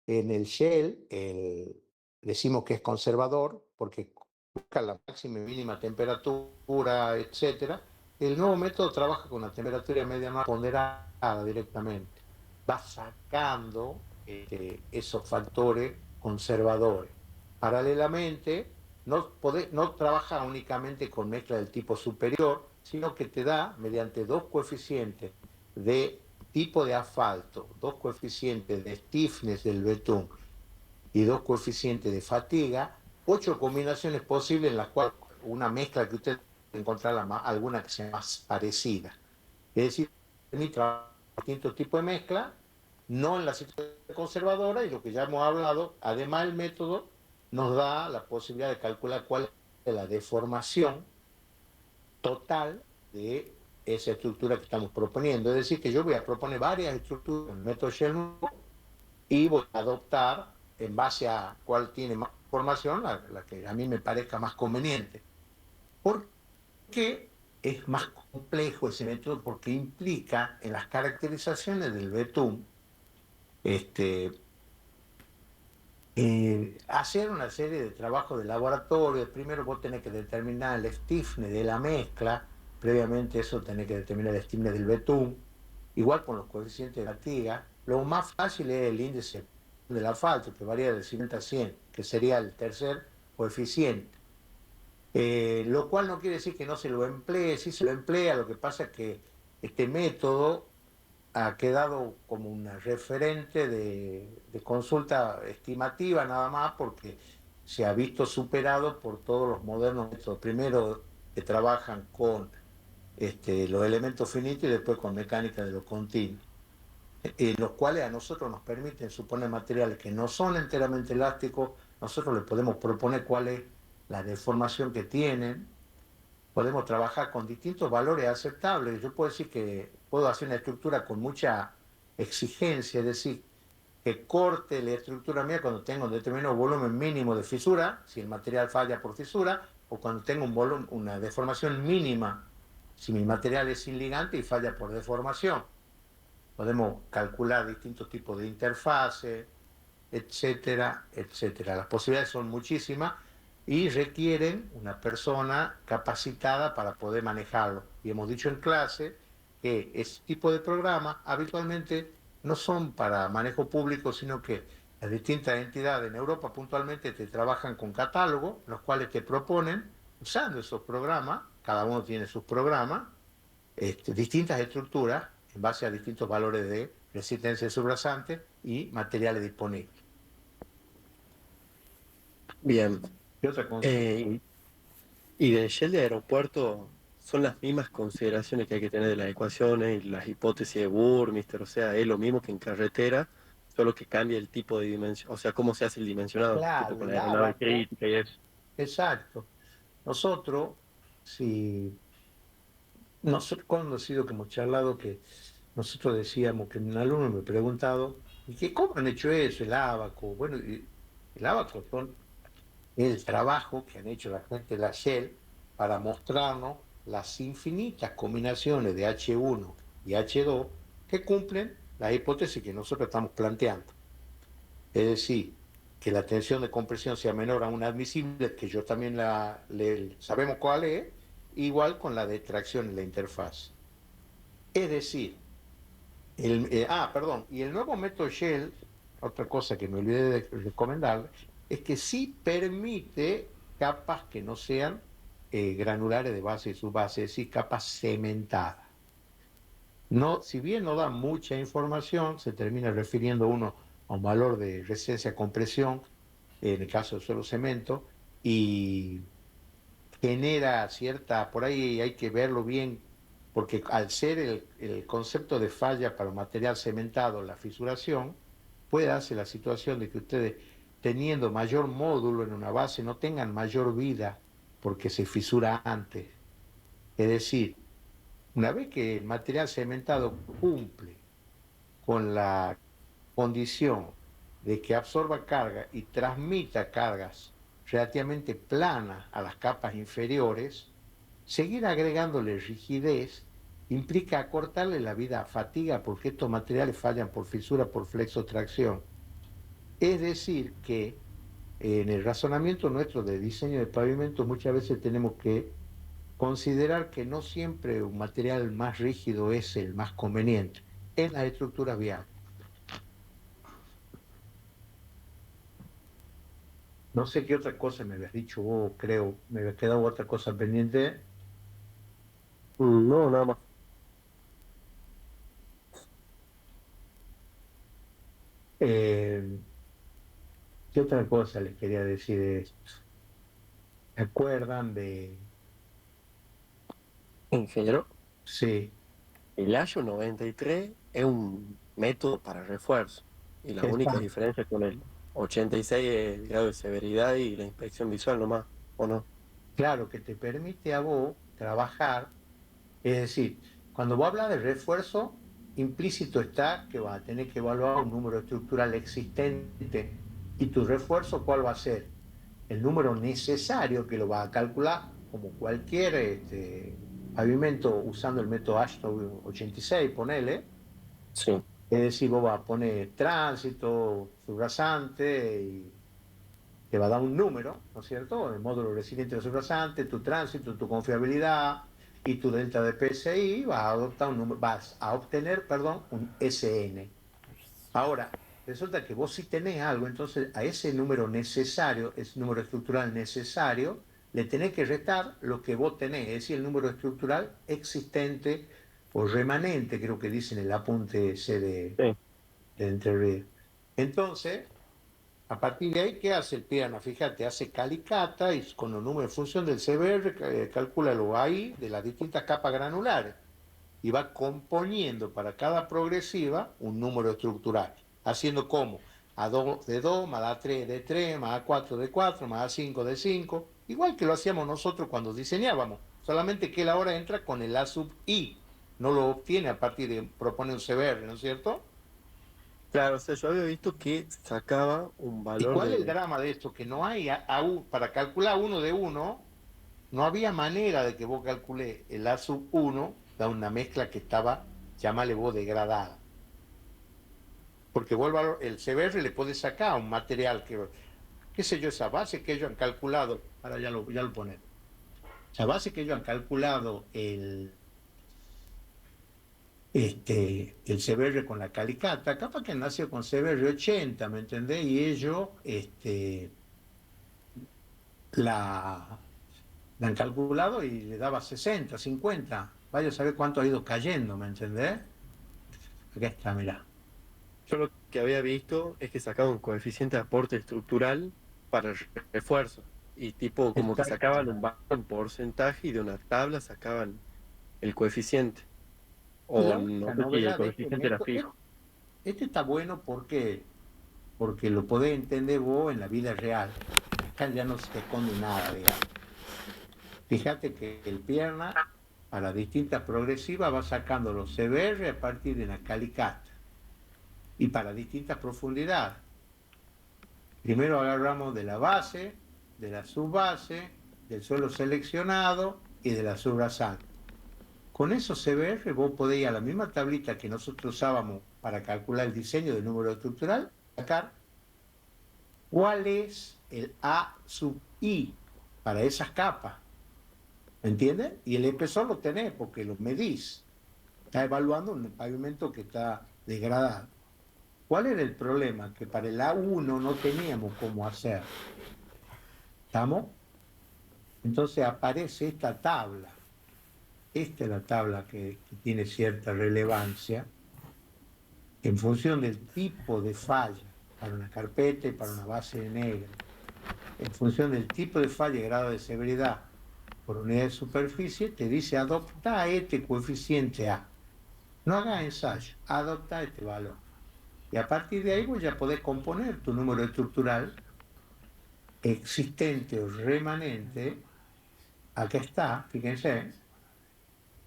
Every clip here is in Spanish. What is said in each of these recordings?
En el shell, decimos que es conservador porque busca la máxima y mínima temperatura, etcétera. El nuevo método trabaja con la temperatura media no ponderada directamente. Va sacando esos factores conservadores. Paralelamente, no trabaja únicamente con mezcla del tipo superior, sino que te da, mediante dos coeficientes de tipo de asfalto, dos coeficientes de stiffness del betún y dos coeficientes de fatiga, 8 combinaciones posibles en las cuales una mezcla que usted encontrar alguna que sea más parecida. Es decir, permite distintos tipos de mezcla, no en la situación conservadora, y lo que ya hemos hablado, además el método nos da la posibilidad de calcular cuál es la deformación total de esa estructura que estamos proponiendo. Es decir, que yo voy a proponer varias estructuras en el método Shell y voy a adoptar en base a cuál tiene más información, la que a mí me parezca más conveniente. ¿Por qué es más complejo ese método? Porque implica en las caracterizaciones del betún este, hacer una serie de trabajos de laboratorio. Primero vos tenés que determinar el stiffness de la mezcla, previamente eso tenés que determinar el stiffness del betún, igual con los coeficientes de fatiga. Lo más fácil es el índice del asfalto, que varía de 50 a 100, que sería el tercer coeficiente. Lo cual no quiere decir que no se lo emplee, sí se lo emplea, lo que pasa es que este método ha quedado como un referente de consulta estimativa nada más porque se ha visto superado por todos los modernos métodos. Primero que trabajan con los elementos finitos y después con mecánica de los continuos, los cuales a nosotros nos permiten suponer materiales que no son enteramente elásticos. Nosotros les podemos proponer cuál es la deformación que tienen, podemos trabajar con distintos valores aceptables. Yo puedo decir que puedo hacer una estructura con mucha exigencia, es decir, que corte la estructura mía cuando tengo un determinado volumen mínimo de fisura, si el material falla por fisura, o cuando tengo una deformación mínima, si mi material es sin ligante y falla por deformación. Podemos calcular distintos tipos de interfaces, etcétera, etcétera. Las posibilidades son muchísimas y requieren una persona capacitada para poder manejarlo. Y hemos dicho en clase que ese tipo de programas habitualmente no son para manejo público, sino que las distintas entidades en Europa puntualmente te trabajan con catálogos, los cuales te proponen, usando esos programas, cada uno tiene sus programas, distintas estructuras en base a distintos valores de resistencia subrasante y materiales disponibles. Bien. ¿Qué otra consulta? Eh, y de Shell de aeropuerto son las mismas consideraciones que hay que tener de las ecuaciones y las hipótesis de Burmeister, o sea, es lo mismo que en carretera, solo que cambia el tipo de dimensión, o sea, cómo se hace el dimensionado, tipo Claro, con la el aeronave abaco, crítica y eso. exacto. Nosotros, si nosotros cuando ha sido que hemos charlado que nosotros decíamos que un alumno me ha preguntado, ¿y qué cómo han hecho eso, el abaco? Bueno, el abaco son el trabajo que han hecho la gente de la Shell para mostrarnos las infinitas combinaciones de H1 y H2 que cumplen la hipótesis que nosotros estamos planteando. Es decir, que la tensión de compresión sea menor a una admisible, que yo también sabemos cuál es, igual con la de tracción en la interfaz. Es decir, perdón, y el nuevo método Shell, otra cosa que me olvidé de recomendarle, es que sí permite capas que no sean granulares de base y subbase, es decir, capas cementadas. No, si bien no da mucha información, se termina refiriendo uno a un valor de resistencia a compresión, en el caso del suelo cemento, y genera cierta, por ahí hay que verlo bien, porque al ser el concepto de falla para un material cementado, la fisuración, puede darse la situación de que ustedes, teniendo mayor módulo en una base, no tengan mayor vida porque se fisura antes. Es decir, una vez que el material cementado cumple con la condición de que absorba carga y transmita cargas relativamente planas a las capas inferiores, seguir agregándole rigidez implica acortarle la vida a fatiga porque estos materiales fallan por fisura, por flexotracción. Es decir, que en el razonamiento nuestro de diseño de pavimento muchas veces tenemos que considerar que no siempre un material más rígido es el más conveniente en las estructuras viales. No sé qué otra cosa me habías dicho vos, creo, me había quedado otra cosa pendiente. No, nada más. Eh, ¿Qué otra cosa les quería decir de esto? ¿Se acuerdan de...? Ingeniero, Sí, el AYO 93 es un método para refuerzo y la única exacto. diferencia con el 86 es el grado de severidad y la inspección visual nomás, ¿o no? Claro, que te permite a vos trabajar. Es decir, cuando vos hablas de refuerzo, implícito está que vas a tener que evaluar un número estructural existente. ¿Y tu refuerzo cuál va a ser? El número necesario que lo vas a calcular como cualquier pavimento usando el método Ashton 86, ponele. Sí, Es decir, vos vas a poner tránsito, subrasante y te va a dar un número, ¿no es cierto? El módulo resiliente del subrasante, tu tránsito, tu confiabilidad y tu delta de PSI, vas a adoptar un número, vas a obtener, perdón, un SN. Ahora, resulta que vos si tenés algo, entonces a ese número necesario, ese número estructural necesario, le tenés que restar lo que vos tenés, es decir, el número estructural existente o remanente, creo que dice en el apunte ese sí. de Entre Ríos. Entonces, a partir de ahí, ¿qué hace el piano? Fíjate, hace calicata y con los números en función del CBR calcula lo AI de las distintas capas granulares y va componiendo para cada progresiva un número estructural, haciendo como A2 de 2, más A3 de 3, más A4 de 4, más A5 de 5, igual que lo hacíamos nosotros cuando diseñábamos, solamente que él ahora entra con el A sub I, no lo obtiene a partir de proponer un CBR, ¿no es cierto? Claro, o sea, yo había visto que sacaba un ¿Y valor cuál es el de... drama de esto? Que no hay, para calcular uno de uno, no había manera de que vos calcule el A sub 1, da una mezcla que estaba, llámale vos, degradada. Porque vuelvo el CBR le puede sacar un material que, qué sé yo, esa base que ellos han calculado, ahora ya lo ponen, esa base que ellos han calculado el CBR con la calicata, capaz que nació con CBR 80, ¿me entendés? Y ellos la, la han calculado y le daba 60, 50. Vaya a saber cuánto ha ido cayendo, ¿me entendés? Acá está, mirá. Yo lo que había visto es que sacaba un coeficiente de aporte estructural para el refuerzo y tipo como que Exacto. sacaban un valor en porcentaje y de una tabla sacaban el coeficiente. Y O la no única sé si el novedad de este coeficiente era método, fijo. este está bueno porque lo podés entender vos en la vida real. Acá ya no se te esconde nada, digamos. Fíjate que el pierna, para distintas progresivas, va sacando los CBR a partir de la calicata y para distintas profundidades. Primero agarramos de la base, de la subbase, del suelo seleccionado y de la subrasante. Con esos CBR vos podéis a la misma tablita que nosotros usábamos para calcular el diseño del número estructural, sacar cuál es el A sub I para esas capas. ¿Me entiendes? Y el espesor lo tenés porque lo medís. Está evaluando un pavimento que está degradado. ¿Cuál era el problema? Que para el A1 no teníamos cómo hacer. ¿Estamos? Entonces aparece esta tabla. Esta es la tabla que tiene cierta relevancia en función del tipo de falla para una carpeta y para una base negra. En función del tipo de falla y grado de severidad por unidad de superficie, te dice adopta este coeficiente A. No hagas ensayo, adopta este valor. Y a partir de ahí vos ya podés componer tu número estructural existente o remanente. Acá está, fíjense,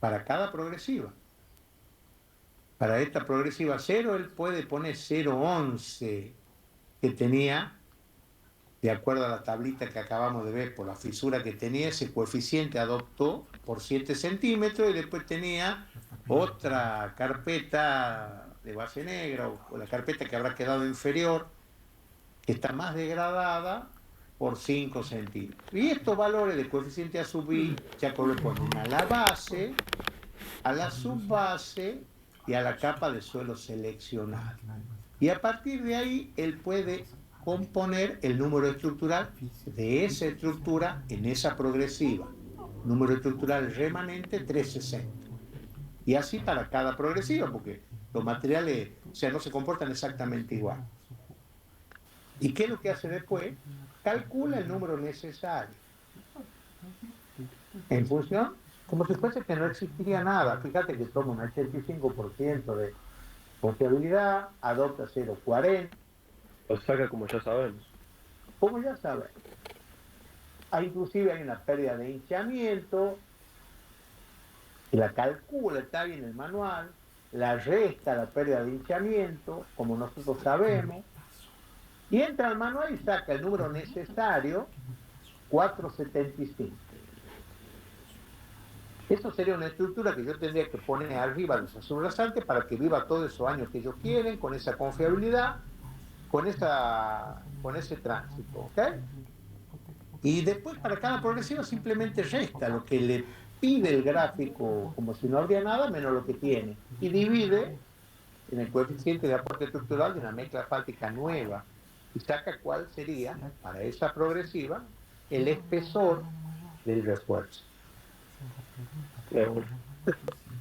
para cada progresiva. Para esta progresiva cero él puede poner 0,11 que tenía, de acuerdo a la tablita que acabamos de ver, por la fisura que tenía, ese coeficiente adoptó por 7 centímetros y después tenía otra carpeta de base negra o la carpeta que habrá quedado inferior que está más degradada por 5 centímetros. Y estos valores de coeficiente A sub I ya corresponden a la base, a la subbase y a la capa de suelo seleccionado. Y a partir de ahí, él puede componer el número estructural de esa estructura en esa progresiva. Número estructural remanente 360. Y así para cada progresiva, porque los materiales, o sea, no se comportan exactamente igual. ¿Y qué es lo que hace después? Calcula el número necesario. En función, como si fuese que no existiría nada. Fíjate que toma un 85% de confiabilidad, adopta 0,40. Lo saca como ya sabemos. Como ya sabes, inclusive hay una pérdida de hinchamiento, la calcula, está bien en el manual, la resta la pérdida de hinchamiento, como nosotros sabemos, y entra al manual y saca el número necesario, 475. Eso sería una estructura que yo tendría que poner arriba de esos subrasantes para que viva todos esos años que ellos quieren, con esa confiabilidad, con ese tránsito, ¿ok? Y después para cada progresiva simplemente resta lo que le pide el gráfico como si no habría nada menos lo que tiene y divide en el coeficiente de aporte estructural de una mezcla asfáltica nueva y saca cuál sería para esa progresiva el espesor del refuerzo.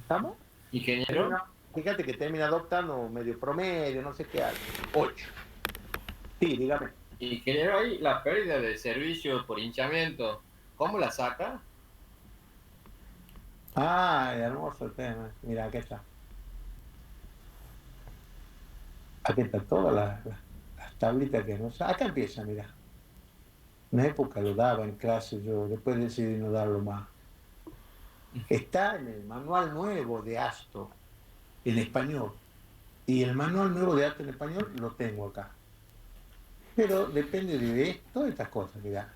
¿Estamos? Ingeniero. Fíjate que termina adoptando medio promedio, no sé qué hay. 8. Sí, dígame. Ingeniero, ahí la pérdida de servicio por hinchamiento, ¿cómo la saca? Hermoso el tema. Mira, aquí está. Aquí está todas las tablitas que nos... Acá empieza, mira. Una época lo daba en clase, yo después decidí no darlo más. Está en el manual nuevo de ASTO, en español. Y el manual nuevo de ASTO en español lo tengo acá. Pero depende de todas estas cosas, mira.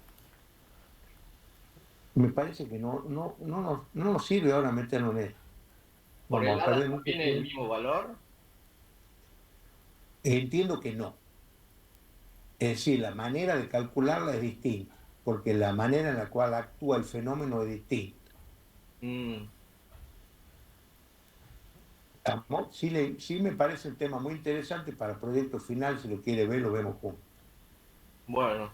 Me parece que no nos sirve ahora meterlo en esto. ¿Por el Vamos a perder lado mucho tiene el tiempo. mismo valor? Entiendo que no. Es decir, la manera de calcularla es distinta, porque la manera en la cual actúa el fenómeno es distinta. Sí me parece un tema muy interesante para el proyecto final, si lo quiere ver, lo vemos juntos. Bueno.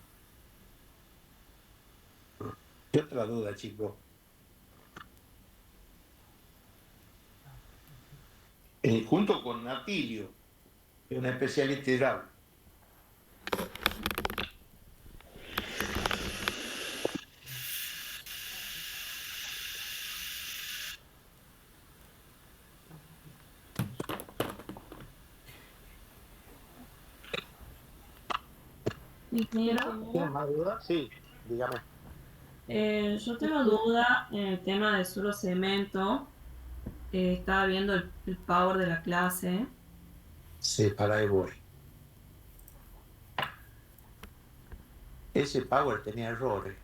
¿Qué otra duda, chicos? Junto con Natilio, que es una especialista hidráulica. Ingeniero, ¿Tienes más dudas? Sí, dígame. yo tengo duda en el tema del suelo cemento. Estaba viendo el power de la clase. Sí, para ahí voy. Ese Power tenía errores.